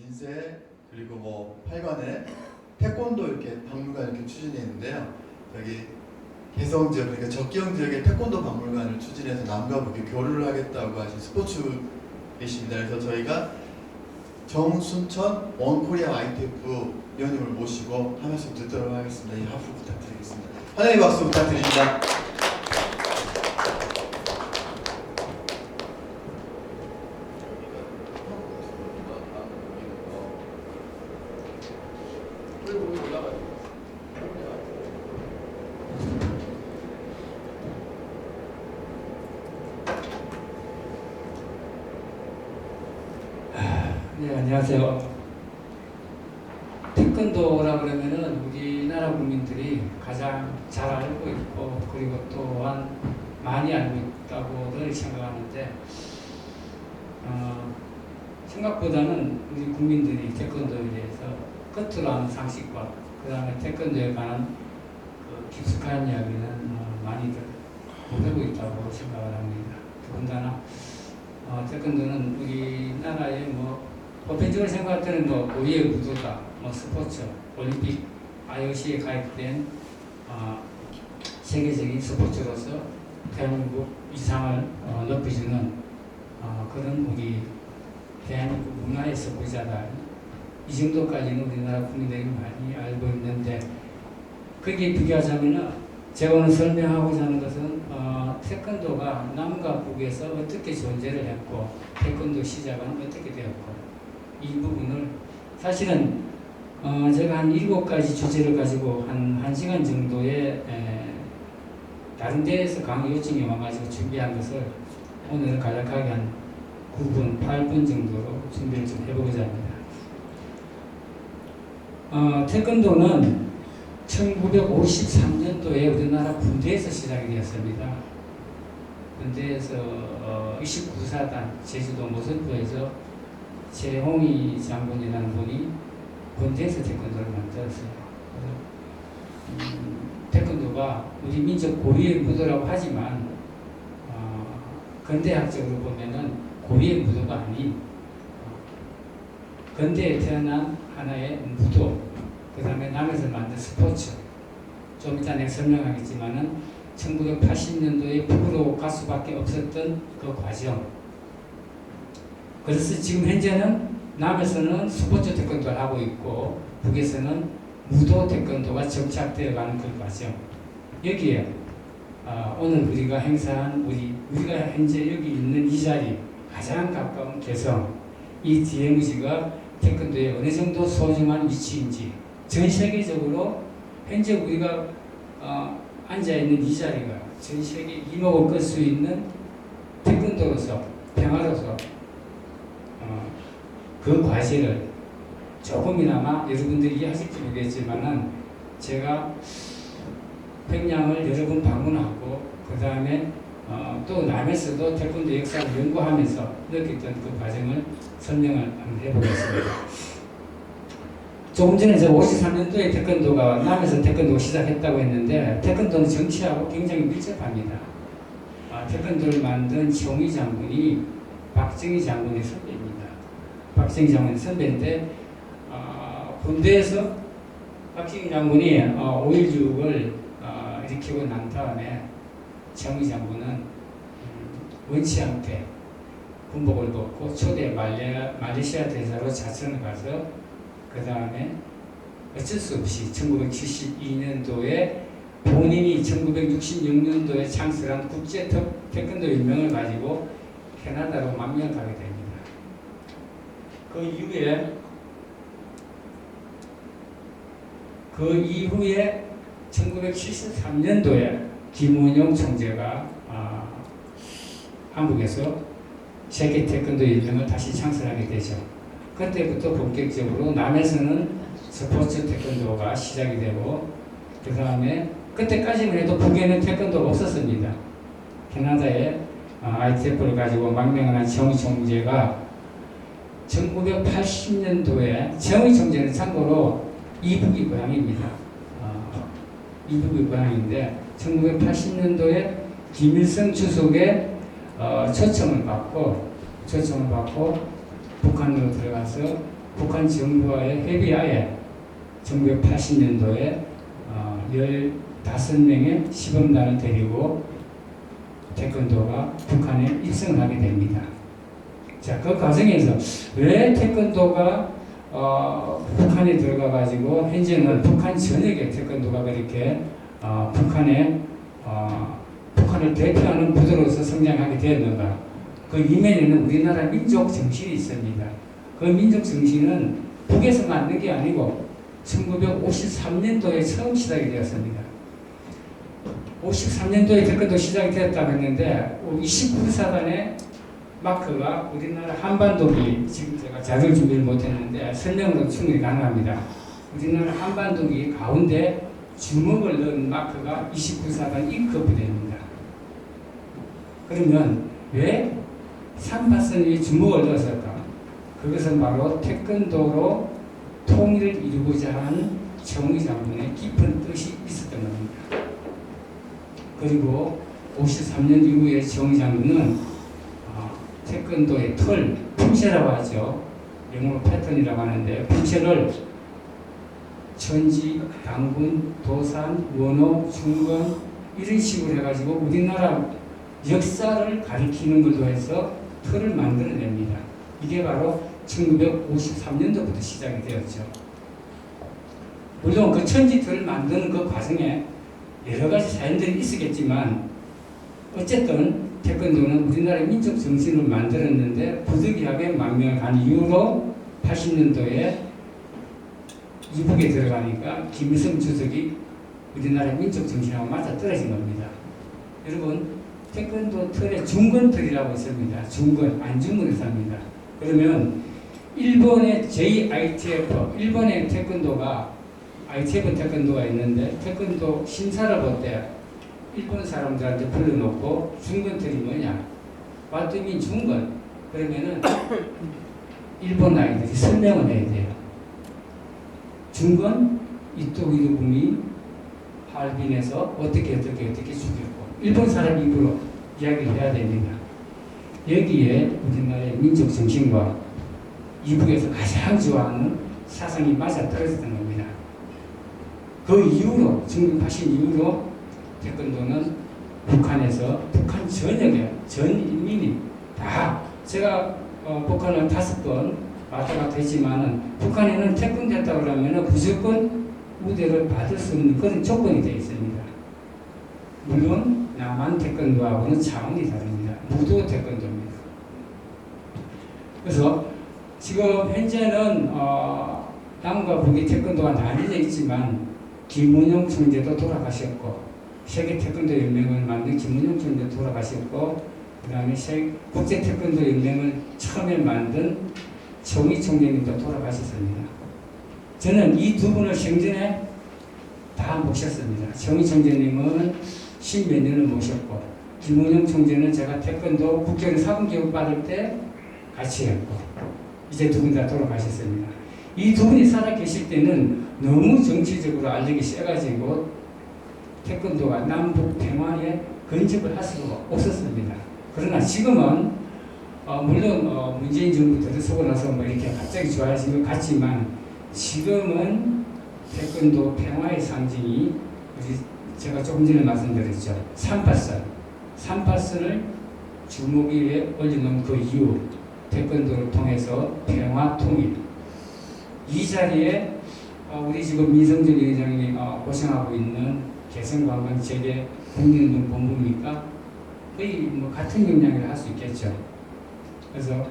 인쇄 그리고 뭐 8관에 태권도 이렇게 박물관 이렇게 추진해 있는데요. 여기 개성 지역 그러니까 적경 지역의 태권도 박물관을 추진해서 남과 북이 교류를 하겠다고 하신 스포츠이십니다. 그래서 저희가 정순천 원코리아 ITF 위원님을 모시고 한 말씀 듣도록 하겠습니다. 이 하프 부탁드리겠습니다. 하나님 박수 부탁드립니다. 네, 안녕하세요. 태권도라 그러면은 우리나라 국민들이 가장 잘 알고 있고 그리고 또한 많이 알고 있다고 늘 생각하는데 생각보다는 우리 국민들이 태권도에 대해서 겉으로 아는 상식과 그 다음에 태권도에 관한 깊숙한 이야기는 많이들 모르고 있다고 생각을 합니다. 더군다나 태권도는 우리나라의 보편적으로 생각할 때는 고유의 무도다, 스포츠, 올림픽, IOC에 가입된 세계적인 스포츠로서 대한민국 위상을 높여주는 그런 우리 대한민국 문화의 선구자다. 이 정도까지는 우리나라 국민들이 많이 알고 있는데 거기에 비교하자면 제가 오늘 설명하고자 하는 것은 태권도가 남과 북에서 어떻게 존재를 했고 태권도 시작은 어떻게 되었고 이 부분을 사실은 제가 한 7가지 주제를 가지고 한 1시간 정도의 다른 데에서 강의 요청이 와가지고 준비한 것을 오늘 간략하게 한 9분, 8분 정도로 준비를 좀 해보고자 합니다. 태권도는 1953년도에 우리나라 군대에서 시작이 되었습니다. 군대에서 29사단 제주도 모선부에서 최홍희 장군이라는 분이 군대에서 태권도를 만들었어요. 태권도가 우리 민족 고유의 무도라고 하지만 근대학적으로 보면은 고유의 무도가 아닌 근대에 태어난 하나의 무도, 그 다음에 남에서 만든 스포츠. 좀 이따 내가 설명하겠지만은 1980년도에 북으로 갈 수밖에 없었던 그 과정. 그래서 지금 현재는 남에서는 스포츠 태권도를 하고 있고 북에서는 무도 태권도가 정착되어 가는 그 과정. 여기에 오늘 우리가 행사한 우리가 현재 여기 있는 이 자리 가장 가까운 개성, 이 DMZ가 태권도에 어느 정도 소중한 위치인지 전 세계적으로 현재 우리가 앉아있는 이 자리가 전 세계 이목을 끌 수 있는 태권도로서 평화로서 그 과제를 조금이나마 여러분들이 이해하실지 모르겠지만은 제가 평양을 여러 번 방문하고 그 다음에 또 남에서도 태권도 역사를 연구하면서 느꼈던 그 과정을 설명을 한번 해보겠습니다. 조금 전에 제가 53년도에 태권도가 남에서 태권도가 시작했다고 했는데 태권도는 정치하고 굉장히 밀접합니다. 태권도를 만든 최홍희 장군이 박정희 장군의 선배입니다. 박정희 장군의 선배인데 군대에서 박정희 장군이 5.16을 일으키고 난 다음에 최홍희 장군은 원치 않게 군복을 벗고 초대 말레이시아 대사로 자천을 가서 그 다음에 어쩔 수 없이 1972년도에 본인이 1966년도에 창설한 국제 태권도 연맹을 가지고 캐나다로 망명을 가게 됩니다. 그 이후에 1973년도에 김은용 총재가 한국에서 세계 태권도 연맹을 다시 창설하게 되죠. 그때부터 본격적으로 남에서는 스포츠 태권도가 시작이 되고 그 다음에 그때까지만 해도 북에는 태권도가 없었습니다. 캐나다에 ITF를 가지고 망명을 한 최홍희 총재가 1980년도에 최홍희 총재는 참고로 이북이 고향입니다. 이북이 고향인데 1980년도에 김일성 주석의 초청을 받고 북한으로 들어가서 북한 정부와의 협의하에 1980년도에 15명의 시범단을 데리고 태권도가 북한에 입성하게 됩니다. 자, 그 과정에서 왜 태권도가 북한에 들어가 가지고 현재는 북한 전역의 태권도가 그렇게 북한을 대표하는 부도로서 성장하게 되었는가? 그 이면에는 우리나라 민족 정신이 있습니다. 그 민족 정신은 북에서 만든 게 아니고 1953년도에 처음 시작이 되었습니다. 53년도에 태권도 시작이 되었다고 했는데 29사단의 마크가 우리나라 한반도기, 지금 제가 자료 준비를 못했는데 설명으로 충분히 가능합니다. 우리나라 한반도기 가운데 주먹을 넣은 마크가 29사단 E급 부대입니다. 그러면 왜 3파선이 주먹을 넣었을까? 그것은 바로 태권도로 통일을 이루고자 하는 정의 장군의 깊은 뜻이 있었던 겁니다. 그리고 53년 이후에 정의 장군은 태권도의 틀, 품새라고 하죠. 영어로 패턴이라고 하는데 품새를 천지, 당군, 도산, 원호, 중건 이런 식으로 해가지고 우리나라 역사를 가리키는 걸로 해서 틀을 만들어냅니다. 이게 바로 1953년도부터 시작이 되었죠. 물론 그 천지 틀을 만드는 그 과정에 여러 가지 사연들이 있었겠지만 어쨌든 태권도는 우리나라의 민족 정신을 만들었는데 부득이하게 만명을 간 이후로 80년도에 이북에 들어가니까 김일성 주석이 우리나라의 민족 정신하고 맞아 떨어진 겁니다. 여러분 태권도 틀에 중건틀이라고 있습니다. 중건, 안중근에서 합니다. 그러면 일본의 JITF, 일본의 태권도가 ITF 태권도가 있는데 태권도 심사를 볼 때 일본 사람들한테 불러놓고 중건틀이 뭐냐? What do you mean 중건? 그러면은 일본 아이들이 설명을 해야 돼요. 중건 이토 히로부미 하얼빈에서 어떻게 죽였고 일본 사람 입으로 이야기를 해야 됩니다. 여기에 우리나라의 민족 정신과 이북에서 가장 좋아하는 사상이 맞아 떨어졌던 겁니다. 그 이후로 1980 이후로 태권도는 북한에서 북한 전역에 전 인민이 다 제가 북한을 5번 왔다 갔다 했지만은 북한에는 태권도 했다고 그러면 무조건 우대를 받을 수 있는 그런 조건이 되어 있습니다. 물론 남한 태권도하고는 차원이 다릅니다. 무도 태권도입니다. 그래서 지금 현재는 남과 북의 태권도가 나뉘어져 있지만 김은용 총재도 돌아가셨고 세계 태권도 연맹을 만든 김은용 총재도 돌아가셨고 그 다음에 국제 태권도 연맹을 처음에 만든 정의 총재님도 돌아가셨습니다. 저는 이 두 분을 생전에 다 모셨습니다. 정의 총재님은 10몇 년을 모셨고 김은용 총재는 제가 태권도 국회의원 사분교육 받을 때 같이 했고 이제 두 분 다 돌아가셨습니다. 이 두 분이 살아 계실 때는 너무 정치적으로 알력이 세가지고 태권도가 남북 평화에 근접을 할 수가 없었습니다. 그러나 지금은 물론 문재인 정부 들어서고 나서 뭐 이렇게 갑자기 좋아지는 것 같지만 지금은 태권도 평화의 상징이 제가 조금 전에 말씀드렸죠. 3파선을 주먹 위에 올려놓은 그 이후 태권도를 통해서 평화 통일 이 자리에 우리 지금 민성준 위원장이 고생하고 있는 개성관광 재래 국민운동 본부입니까? 거의 뭐 같은 역량을 할 수 있겠죠. 그래서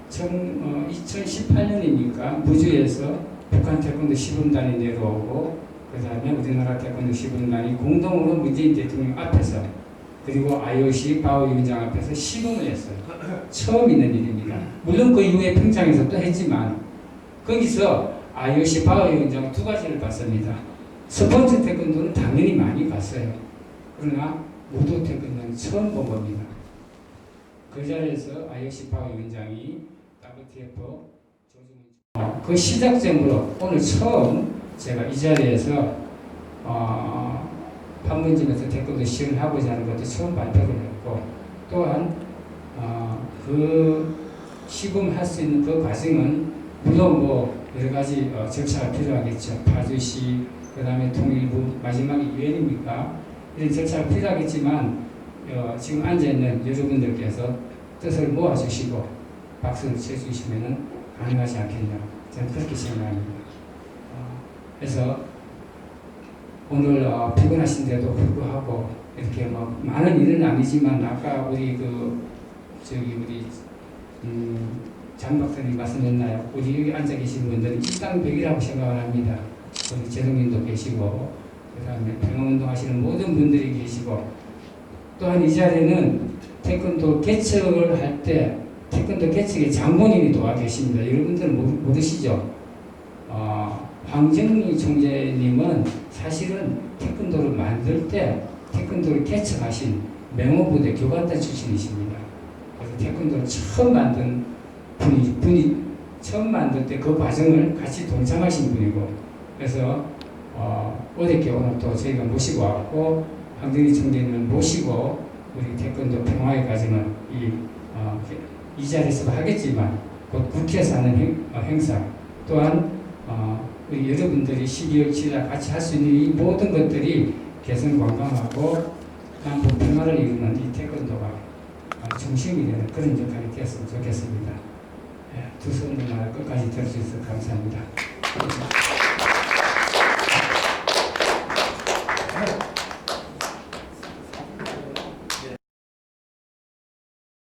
2018년이니까 무주에서 북한 태권도 시범단이 내려오고 그 다음에 우리나라 태권도 시범단이 공동으로 문재인 대통령 앞에서 그리고 IOC 바오 위원장 앞에서 시범을 했어요. 처음 있는 일입니다. 물론 그 이후에 평창에서 또 했지만 거기서 IOC 바오 위원장 두 가지를 봤습니다. 스포츠 태권도는 당연히 많이 봤어요. 그러나 무도 태권도는 처음 본 겁니다. 그 자리에서 IOC 바오 위원장이 WTF 그 시작점으로 오늘 처음 제가 이 자리에서 판문점에서 태권도 시연을 하고자 하는 것도 처음 발표를 했고 또한 그 시범할 수 있는 그 과정은 물론 뭐 여러 가지 절차가 필요하겠죠. 파주시, 그 다음에 통일부, 마지막에 유엔입니까? 이런 절차가 필요하겠지만 지금 앉아있는 여러분들께서 뜻을 모아주시고 박수를 쳐주시면 가능하지 않겠냐. 저는 그렇게 생각합니다. 그래서 오늘 피곤하신데도 불구하고 이렇게 뭐 많은 일은 아니지만 아까 우리 장 박사님 말씀했나요? 우리 여기 앉아 계신 분들은 일당백이라고 생각을 합니다. 우리 재동님도 계시고 그 다음에 평화운동 하시는 모든 분들이 계시고 또한 이 자리에는 태권도 개척을 할 때 태권도 개척의 장본인이 도와 계십니다. 여러분들은 모르시죠? 황정리 총재님은 사실은 태권도를 만들 때 태권도를 개척하신 명호부대 교관단 출신이십니다. 그래서 태권도를 처음 만든 분이 처음 만들 때 그 과정을 같이 동참하신 분이고 그래서 어저께 오늘 또 저희가 모시고 왔고 황정리 총재님을 모시고 우리 태권도 평화의 과정을 이 자리에서도 하겠지만 곧 국회에서 하는 행사 또한 우리 여러분들이 12월 7일 같이 할 수 있는 이 모든 것들이 개성 관광하고 남북 평화를 이루는 이 태권도가 중심이 되는 그런 역할이 되었으면 좋겠습니다. 두 손으로 끝까지 들을 수 있어서 감사합니다.